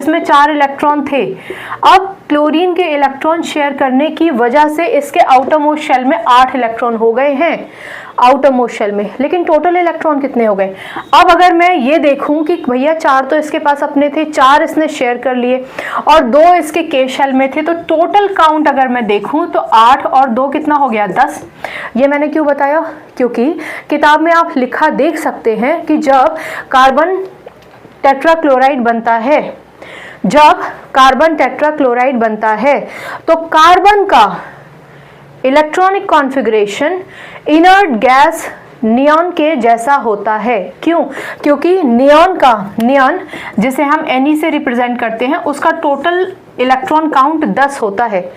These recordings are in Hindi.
इसमें 4 इलेक्ट्रॉन थे। अब क्लोरीन के इलेक्ट्रॉन शेयर करने की वजह से इसके आउटर मोस्ट शेल में 8 इलेक्ट्रॉन हो गए हैं आउटर मोस्ट शेल में, लेकिन टोटल इलेक्ट्रॉन कितने हो गए? अब अगर मैं ये देखूं कि भैया 4 तो इसके पास अपने थे, 4 इसने शेयर कर लिए और 2 इसके के शेल में थे, तो टोटल काउंट अगर मैं देखूं तो 8 और 2 कितना हो गया? 10। ये मैंने क्यों बताया? क्योंकि किताब में आप लिखा देख सकते हैं कि जब कार्बन टेट्राक्लोराइड बनता है, जब कार्बन टेट्राक्लोराइड बनता है तो कार्बन का electronic configuration inert gas neon के जैसा होता है। क्यों? क्योंकि नियॉन जिसे हम Ne से रिप्रेजेंट करते हैं, उसका टोटल इलेक्ट्रॉन काउंट 10 होता है,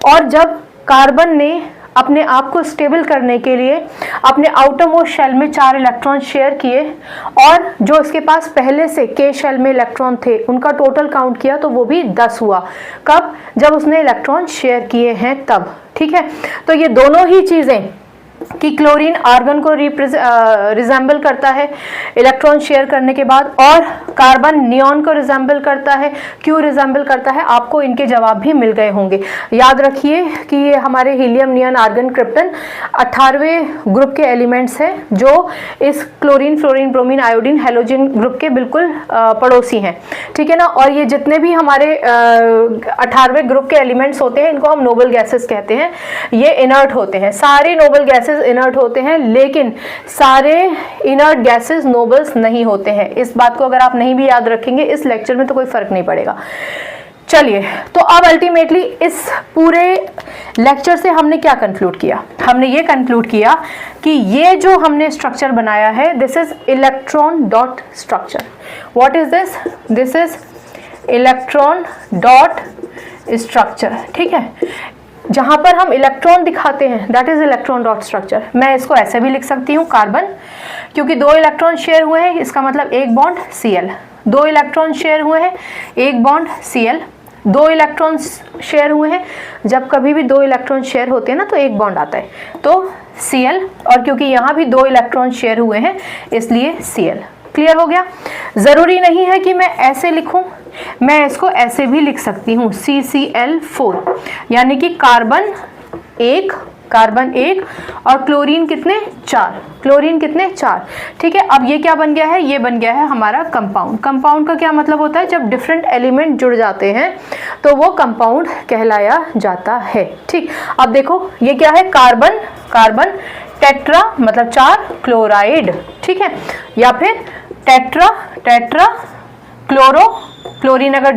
और जब कार्बन ने अपने आप को स्टेबल करने के लिए अपने आउटर मोस्ट शेल में 4 इलेक्ट्रॉन शेयर किए और जो इसके पास पहले से के शेल में इलेक्ट्रॉन थे उनका टोटल काउंट किया तो वो भी 10 हुआ। कब? जब उसने इलेक्ट्रॉन शेयर किए हैं तब। ठीक है, तो ये दोनों ही चीजें कि क्लोरीन आर्गन को रिजेंबल करता है इलेक्ट्रॉन शेयर करने के बाद, और कार्बन नियॉन को रिजेंबल करता है। क्यों रिजेंबल करता है? आपको इनके जवाब भी मिल गए होंगे। याद रखिए कि ये हमारे हीलियम, नियॉन, आर्गन, क्रिप्टन 18वें ग्रुप के एलिमेंट्स हैं जो इस chlorine, fluorine, bromine, iodine, halogen group के बिल्कुल पड़ोसी हैं। ठीक है ना। और ये जितने भी हमारे 18वें ग्रुप के एलिमेंट्स होते हैं इनको हम नोबल गैसेस कहते हैं। ये इनर्ट होते हैं, सारे नोबल गैसेस इनर्ट होते हैं, लेकिन सारे इनर्ट गैसेस नोबल्स नहीं होते हैं। इस बात को अगर आप नहीं भी याद रखेंगे इस लेक्चर में तो कोई फर्क नहीं पड़ेगा। चलिए, तो अब अल्टीमेटली इस पूरे लेक्चर से हमने क्या कंक्लूड किया? हमने ये कंक्लूड किया कि ये जो हमने स्ट्रक्चर बनाया है, this is electron dot structure. What is this? This is electron dot structure. ठीक है, जहां पर हम इलेक्ट्रॉन दिखाते हैं that is electron dot structure. मैं इसको ऐसे भी लिख सकती हूँ, कार्बन, क्योंकि 2 इलेक्ट्रॉन शेयर हुए हैं, इसका मतलब 1 बॉन्ड Cl। 2 इलेक्ट्रॉन शेयर हुए हैं, 1 बॉन्ड Cl। 2 इलेक्ट्रॉन शेयर हुए हैं, जब कभी भी 2 इलेक्ट्रॉन शेयर होते हैं ना तो 1 बॉन्ड आता है, तो Cl, और क्योंकि यहाँ भी 2 इलेक्ट्रॉन शेयर हुए हैं इसलिए Cl। क्लियर हो गया? जरूरी नहीं है कि मैं ऐसे लिखूं, मैं इसको ऐसे भी लिख सकती हूँ, CCl4, यानी कि कार्बन 1 और क्लोरीन कितने? 4। क्लोरीन कितने? 4। ठीक है, अब ये क्या बन गया है? ये बन गया है हमारा कंपाउंड। कंपाउंड का क्या मतलब होता है? जब डिफरेंट एलिमेंट जुड़ जाते हैं तो वो कंपाउंड कहलाया जाता है। ठीक, अब देखो ये क्या है? कार्बन टेट्रा मतलब 4 क्लोराइड। ठीक है, या फिर टेट्रा क्लोरीन अगर